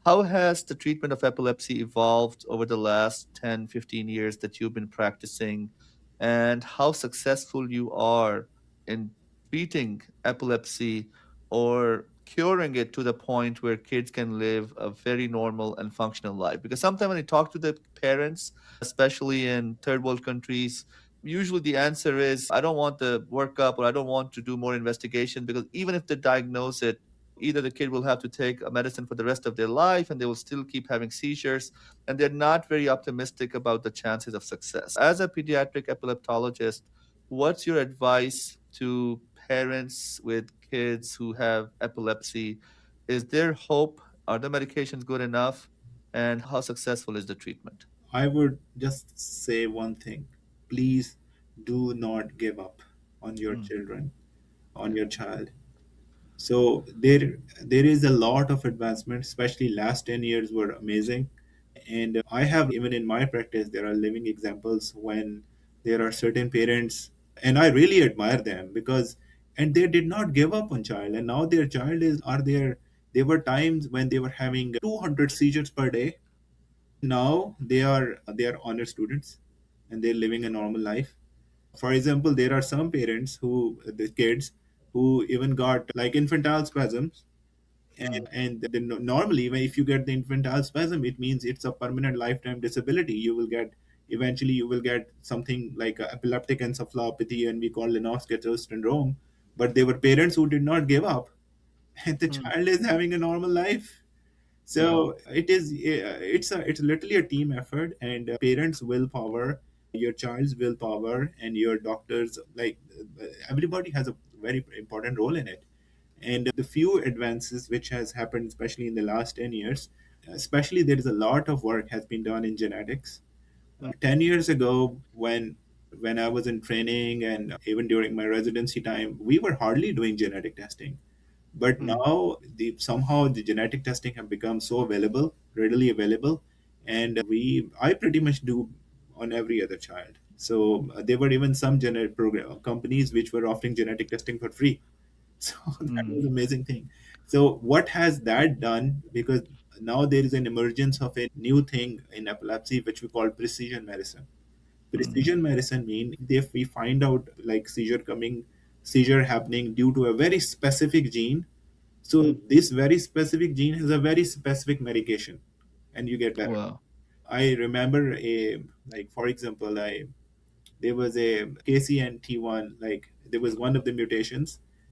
How has the treatment of epilepsy evolved over the last 10, 15 years that you've been practicing, and how successful you are in treating epilepsy or curing it to the point where kids can live a very normal and functional life? Because sometimes when you talk to the parents, especially in third world countries, usually the answer is, I don't want the workup or I don't want to do more investigation, because even if they diagnose it, either the kid will have to take a medicine for the rest of their life and they will still keep having seizures, and they're not very optimistic about the chances of success. As a pediatric epileptologist, what's your advice to parents with kids who have epilepsy? Is there hope? Are the medications good enough? And how successful is the treatment? I would just say one thing. Please do not give up on your Mm, children, on yeah. your child. So there is a lot of advancement, especially last 10 years were amazing. And I have, even in my practice, there are living examples when there are certain parents, and I really admire them because, and they did not give up on child, and now their child is are there. There were times when they were having 200 seizures per day. Now they are honor students, and they're living a normal life. For example, there are some parents who the kids who even got like infantile spasms, Mm, and then normally when if you get the infantile spasm, it means it's a permanent lifetime disability. You will get, eventually you will get something like a epileptic encephalopathy, and we call Lennox-Gastaut syndrome. But there were parents who did not give up, and the mm, child is having a normal life. yeah. So it's literally a team effort, and parents willpower, your child's willpower, and your doctors, like everybody has a very important role in it. And the few advances which has happened, especially in the last 10 years, especially there is a lot of work has been done in genetics. Mm, 10 years ago, when I was in training and even during my residency time, we were hardly doing genetic testing. But mm, now somehow the genetic testing have become so available, readily available, and we I pretty much do on every other child. So there were even some genetic program companies which were offering genetic testing for free. So that mm, was an amazing thing. So what has that done? Because now there is an emergence of a new thing in epilepsy, which we call precision medicine. mm, Precision medicine mean if we find out like seizure happening due to a very specific gene, so mm. this very specific gene has a very specific medication, and you get better. Wow. I remember a, like for example, I there was a KCNT1, like there was one of the mutations,